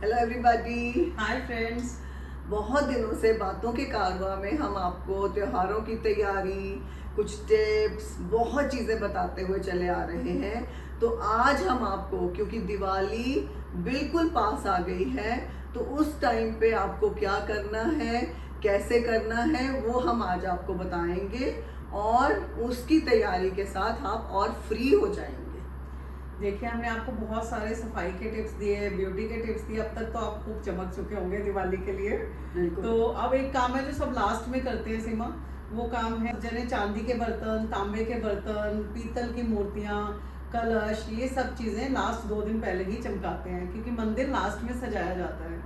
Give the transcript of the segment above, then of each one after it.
Hello everybody. Hi friends. बहुत दिनों से बातों के कारवां में हम आपको त्योहारों की तैयारी, कुछ टिप्स, बहुत चीज़ें बताते हुए चले आ रहे हैं। तो आज हम आपको, क्योंकि दिवाली बिल्कुल पास आ गई है, तो उस टाइम पे आपको क्या करना है, कैसे करना है, वो हम आज आपको बताएंगे और उसकी तैयारी के साथ आप और फ्री हो जाएंगे। देखिए, हमने आपको बहुत सारे सफाई के टिप्स दिए, ब्यूटी के टिप्स दिए। अब तक तो आप खूब चमक चुके होंगे दिवाली के लिए। बिल्कुल। तो अब एक काम है जो सब लास्ट में करते हैं सीमा, वो काम है जैसे चांदी के बर्तन, तांबे के बर्तन, पीतल की मूर्तियाँ, कलश, ये सब चीज़ें लास्ट 2 दिन पहले ही चमकाते हैं, क्योंकि मंदिर लास्ट में सजाया जाता है।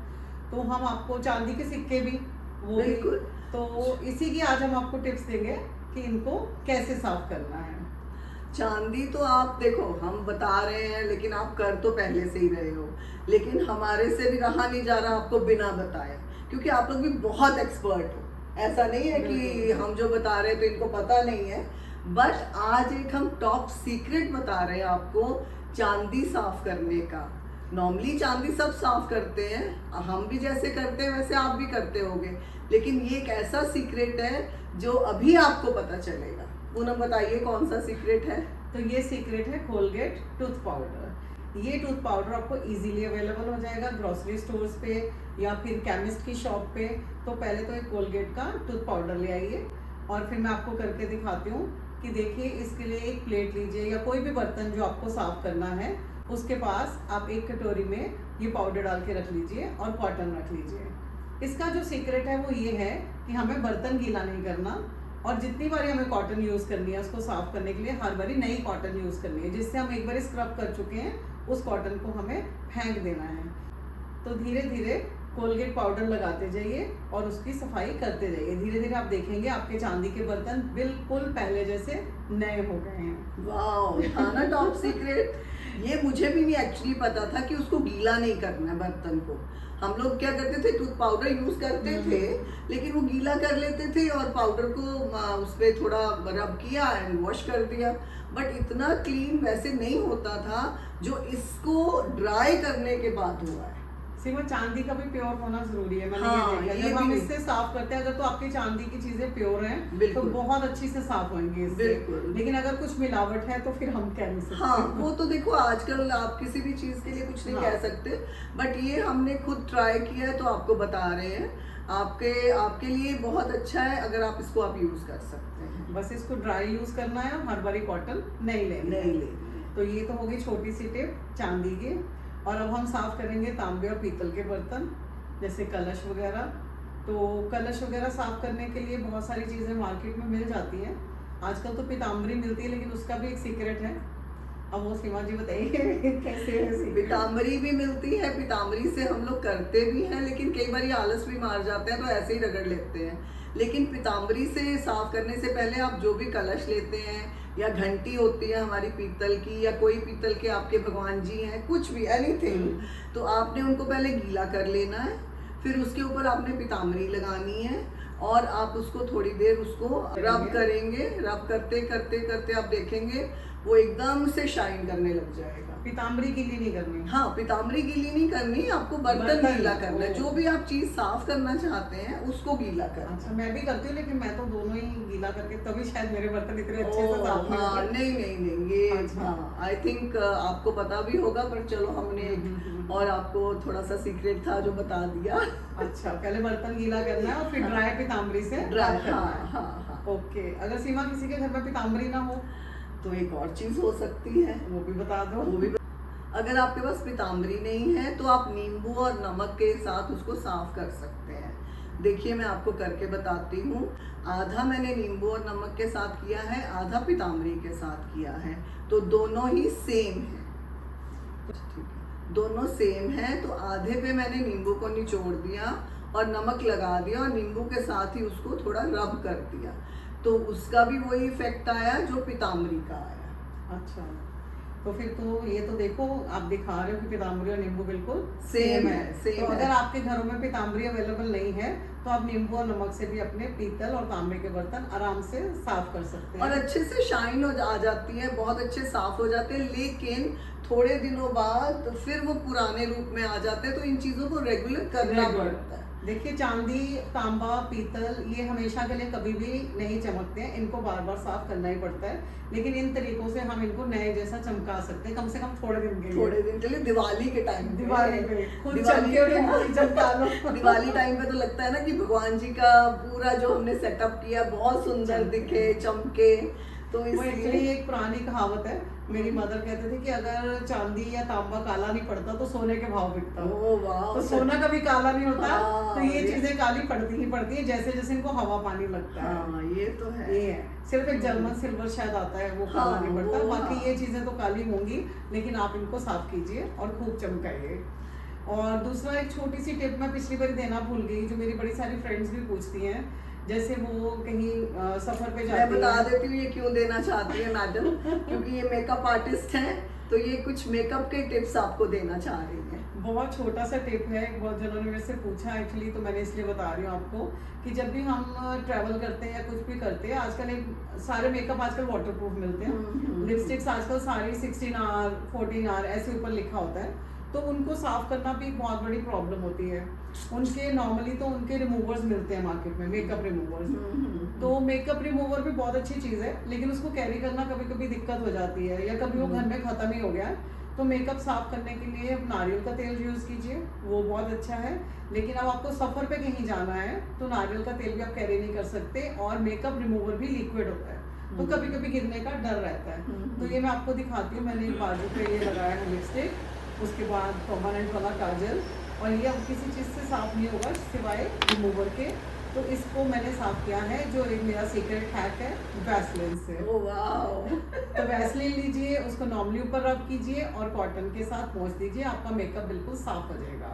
तो हम आपको चांदी के सिक्के भी, वो भी, बिल्कुल। तो इसी की आज हम आपको टिप्स देंगे कि इनको कैसे साफ करना है। चांदी तो आप देखो, हम बता रहे हैं लेकिन आप कर तो पहले से ही रहे हो, लेकिन हमारे से भी रहा नहीं जा रहा आपको बिना बताए, क्योंकि आप लोग भी बहुत एक्सपर्ट हो। ऐसा नहीं है कि हम जो बता रहे हैं तो इनको पता नहीं है। बट आज एक हम टॉप सीक्रेट बता रहे हैं आपको चांदी साफ करने का। नॉर्मली चांदी सब साफ करते हैं, हम भी जैसे करते हैं वैसे आप भी करते होगे, लेकिन ये एक ऐसा सीक्रेट है जो अभी आपको पता चलेगा। पूनम बताइए कौन सा सीक्रेट है? तो ये सीक्रेट है कोलगेट टूथ पाउडर। ये टूथ पाउडर आपको इजीली अवेलेबल हो जाएगा ग्रोसरी स्टोर्स पे या फिर केमिस्ट की शॉप पे। तो पहले तो एक कोलगेट का टूथ पाउडर ले आइए और फिर मैं आपको करके दिखाती हूँ कि देखिए, इसके लिए एक प्लेट लीजिए या कोई भी बर्तन जो आपको साफ करना है, उसके पास आप एक कटोरी में ये पाउडर डाल के रख लीजिए और कॉटन रख लीजिए। इसका जो सीक्रेट है वो ये है कि हमें बर्तन गीला नहीं करना, और जितनी बारी हमें कॉटन यूज़ करनी है उसको साफ करने के लिए हर बारी नई कॉटन यूज़ करनी है। जिससे हम एक बार स्क्रब कर चुके हैं उस कॉटन को हमें फेंक देना है। तो धीरे धीरे कोलगेट पाउडर लगाते जाइए और उसकी सफाई करते जाइए। धीरे धीरे आप देखेंगे आपके चांदी के बर्तन बिल्कुल पहले जैसे नए हो गए हैं। वाह, था ना टॉप सीक्रेट। ये मुझे भी नहीं एक्चुअली पता था कि उसको गीला नहीं करना है बर्तन को। हम लोग क्या करते थे, टूथ पाउडर यूज करते थे, लेकिन वो गीला कर लेते थे और पाउडर को उस पर थोड़ा रब किया एंड वॉश कर दिया। बट इतना क्लीन वैसे नहीं होता था जो इसको ड्राई करने के बाद हुआ है। सीमा, चांदी का भी प्योर होना जरूरी है। मैंने हाँ, ये देखा, जब हम इससे साफ करते हैं, अगर तो आपकी चांदी की चीजें प्योर हैं तो बहुत अच्छी से साफ होंगी इससे। लेकिन अगर कुछ मिलावट है तो फिर हम कह नहीं सकते। हाँ, वो तो देखो आजकल आप किसी भी चीज के लिए कुछ नहीं कह सकते, बट ये हमने खुद ट्राई किया है तो आपको बता रहे हैं। आपके लिए बहुत अच्छा है अगर आप इसको आप यूज कर सकते हैं। बस इसको ड्राई यूज करना है, हर बारी कॉटन नहीं लेनी। तो ये तो होगी छोटी सी टिप चांदी की। और अब हम साफ करेंगे तांबे और पीतल के बर्तन, जैसे कलश वगैरह। तो कलश वगैरह साफ करने के लिए बहुत सारी चीज़ें मार्केट में मिल जाती हैं। आजकल तो पीताम्बरी मिलती है, लेकिन उसका भी एक सीक्रेट है। अब वो सीमा जी बताइए कैसे है? पीताम्बरी भी मिलती है, पीताम्बरी से हम लोग करते भी हैं, लेकिन कई बार आलस भी मार जाते हैं तो ऐसे ही रगड़ लेते हैं। लेकिन पीताम्बरी से साफ करने से पहले आप जो भी कलश लेते हैं या घंटी होती है हमारी पीतल की, या कोई पीतल के आपके भगवान जी हैं, कुछ भी एनीथिंग, तो आपने उनको पहले गीला कर लेना है। फिर उसके ऊपर आपने पीताम्बरी लगानी है और आप उसको थोड़ी देर उसको रब करेंगे। रब करते करते करते आप देखेंगे वो एकदम से शाइन करने लग जाएगा। पीताम्बरी गीली नहीं करनी। हाँ, पीताम्बरी गीली नहीं करनी, आपको बर्तन गीला करना है। जो भी आप चीज साफ करना चाहते हैं उसको गीला करना। अच्छा, मैं भी करती हूँ, लेकिन मैं तो दोनों ही गीला करके, तभी शायद मेरे बर्तन इतने अच्छे से साफ नहीं हाँ, होते। नहीं, ये हाँ, आई थिंक आपको पता भी होगा, पर चलो हमने और आपको थोड़ा सा सीक्रेट था जो बता दिया। अच्छा, पहले बर्तन गीला करना है और फिर ड्राई पीताम्बरी से ड्राई। करना हाँ है। हाँ। ओके, अगर सीमा किसी के घर में पीताम्बरी ना हो तो एक और चीज हो सकती है, वो भी बता दो। वो भी। अगर आपके पास पीताम्बरी नहीं है तो आप नींबू और नमक के साथ उसको साफ कर सकते हैं। देखिए, मैं आपको करके बताती हूँ। आधा मैंने नींबू और नमक के साथ किया है, आधा पीताम्बरी के साथ किया है, तो दोनों ही सेम है। दोनों सेम है, तो आधे पे मैंने नींबू को निचोड़ दिया और नमक लगा दिया और नींबू के साथ ही उसको थोड़ा रब कर दिया, तो उसका भी वही इफेक्ट आया जो पीताम्बरी का आया। अच्छा, तो फिर तो ये तो देखो आप दिखा रहे हो कि पीताम्बरी और नींबू बिल्कुल सेम है, तो सेम अगर है। आपके घरों में पीताम्बरी अवेलेबल नहीं है तो आप नींबू और नमक से भी अपने पीतल और तांबे के बर्तन आराम से साफ कर सकते और हैं। अच्छे से शाइन आ जाती है, बहुत अच्छे साफ हो जाते हैं, लेकिन थोड़े दिनों बाद फिर वो पुराने रूप में आ जाते हैं, तो इन चीजों को रेगुलर करना पड़ता है। देखिए चांदी, तांबा, पीतल ये हमेशा के लिए कभी भी नहीं चमकते हैं, इनको बार बार साफ करना ही पड़ता है, लेकिन इन तरीकों से हम इनको नए जैसा चमका सकते हैं, कम से कम थोड़े दिन के लिए। थोड़े दिन के लिए दिवाली के टाइम पे, दिवाली पे खुद दिवाली चमके और इनको भी चमका लो। दिवाली टाइम पे तो लगता है ना कि भगवान जी का पूरा जो हमने सेटअप किया बहुत सुंदर दिखे, चमके। तो वो इसलिए एक्चुअली एक पुरानी कहावत है, मेरी मदर कहते थे कि अगर चांदी या तांबा काला नहीं पड़ता तो सोने के भाव बिकता। ओह वाह, तो सोना कभी काला नहीं होता, हाँ, तो ये चीजें काली पड़ती ही पड़ती है, जैसे जैसे इनको हवा पानी लगता है। हाँ ये तो है। ये है, सिर्फ एक जर्मन सिल्वर शायद आता है, वो काला हाँ, नहीं पड़ता, वो बाकी हाँ। ये चीजें तो काली होंगी, लेकिन आप इनको साफ कीजिए और खूब चमकाइए। और दूसरा एक छोटी सी टिप मैं पिछली बार देना भूल गई, जो मेरी बड़ी सारी फ्रेंड्स भी पूछती हैं, जैसे वो कहीं सफर पे मैं जाती बता हैं। देती हूँ ये क्यों देना चाहती है मैडम, क्योंकि ये मेकअप आर्टिस्ट हैं, तो ये कुछ मेकअप के टिप्स आपको देना चाह रही हैं। बहुत छोटा सा टिप है, बहुत जनों ने मेरे से पूछा एक्चुअली, तो मैंने इसलिए बता रही हूँ आपको कि जब भी हम ट्रैवल करते हैं या कुछ भी करते हैं, आजकल एक सारे मेकअप आजकल वाटरप्रूफ मिलते हैं, लिपस्टिक्स आजकल सारी 16 आवर 14 आवर ऐसे ऊपर लिखा होता है, तो उनको साफ करना भी एक बहुत बड़ी प्रॉब्लम होती है। उनके नॉर्मली तो उनके रिमूवर्स मिलते हैं मार्केट में, मेकअप रिमूवर्स, तो मेकअप रिमूवर भी बहुत अच्छी चीज़ है, लेकिन उसको कैरी करना कभी कभी दिक्कत हो जाती है, या कभी वो घर में ख़त्म ही हो गया है, तो मेकअप साफ करने के लिए नारियल का तेल यूज़ कीजिए, वो बहुत अच्छा है। लेकिन अब आपको सफ़र पे कहीं जाना है तो नारियल का तेल भी आप कैरी नहीं कर सकते, और मेकअप रिमूवर भी लिक्विड होता है, तो कभी कभी गिरने का डर रहता है। तो ये मैं आपको दिखाती हूँ, मैंने बाजू पे ये लगाया है लिपस्टिक, उसके बाद परमानेंट वाला काजल, और ये अब किसी चीज़ से साफ नहीं होगा सिवाय रिमूवर के, तो इसको मैंने साफ किया है, जो एक मेरा सीक्रेट हैक है, वैसलीन से। ओह वाह। तो वैसलीन लीजिए, उसको नॉर्मली ऊपर रब कीजिए और कॉटन के साथ पोंछ दीजिए, आपका मेकअप बिल्कुल साफ हो जाएगा।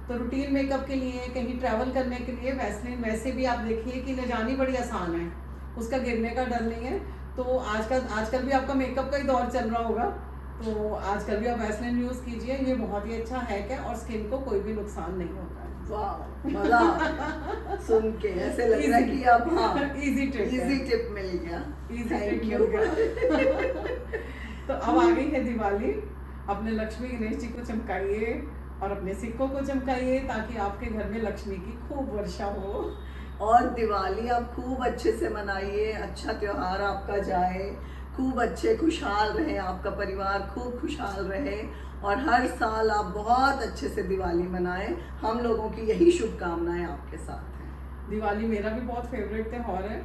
तो रूटीन मेकअप के लिए, कहीं ट्रैवल करने के लिए वैसलीन वैसे भी आप देखिए कि ले जानी बड़ी आसान है, उसका गिरने का डर नहीं है। तो आजकल भी आपका मेकअप का ही दौर चल रहा होगा, तो आजकल भी आप वैसलीन यूज़ कीजिए, ये बहुत ही अच्छा हैक है और स्किन को कोई भी नुकसान नहीं होता है। वाह, मजा आ गया सुन के, ऐसे लग रहा है कि अब हाँ इजी टिप मिल गया। Thank you। तो अब आ गई है दिवाली, अपने लक्ष्मी गणेश जी को चमकाइए और अपने सिक्कों को चमकाइए, ताकि आपके घर में लक्ष्मी की खूब वर्षा हो। और दिवाली आप खूब अच्छे से मनाइए, अच्छा त्योहार आपका जाए, खूब अच्छे खुशहाल रहे, आपका परिवार खूब खुशहाल रहे, और हर साल आप बहुत अच्छे से दिवाली मनाएं। हम लोगों की यही शुभकामनाएं आपके साथ हैं। दिवाली मेरा भी बहुत फेवरेट त्योहार है,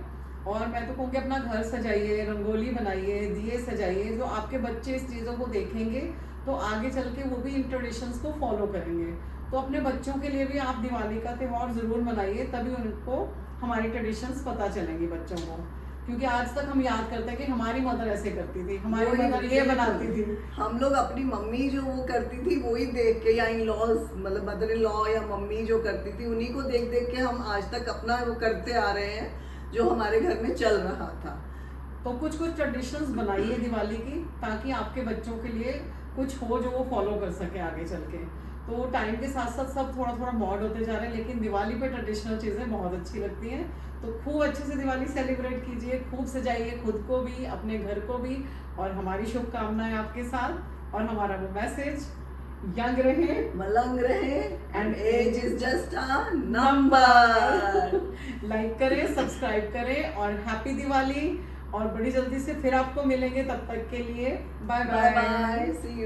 और मैं तो कहूँगी अपना घर सजाइए, रंगोली बनाइए, दिए सजाइए, जो आपके बच्चे इस चीज़ों को देखेंगे तो आगे चल के वो भी इन ट्रेडिशंस को फॉलो करेंगे। तो अपने बच्चों के लिए भी आप दिवाली का त्यौहार ज़रूर मनाइए, तभी उनको हमारी ट्रेडिशंस पता चलेंगी बच्चों को, क्योंकि आज तक हम याद करते हैं कि हमारी मदर ऐसे करती थी, हमारी मदर ये बनाती थी। हम लोग अपनी मम्मी जो वो करती थी वही देख के, या इन लॉज मतलब मदर इन लॉ या मम्मी जो करती थी उन्हीं को देख देख के हम आज तक अपना वो करते आ रहे हैं, जो हमारे घर में चल रहा था। तो कुछ ट्रेडिशंस बनाइए दिवाली की, ताकि आपके बच्चों के लिए कुछ हो जो वो फॉलो कर सके आगे चल के। तो टाइम के साथ साथ सब थोड़ा थोड़ा मॉड होते जा रहे हैं, लेकिन दिवाली पे ट्रेडिशनल चीज़ें बहुत अच्छी लगती हैं। तो खूब अच्छे से दिवाली सेलिब्रेट कीजिए, खूब सजाइए खुद को भी, अपने घर को भी, और हमारी शुभकामनाएं आपके साथ। और हमारा वो मैसेज, यंग रहे, मलंग रहे, and age is just a number. Like करें, सब्सक्राइब करें, और हैप्पी दिवाली। और बड़ी जल्दी से फिर आपको मिलेंगे, तब तक के लिए bye bye bye, see you.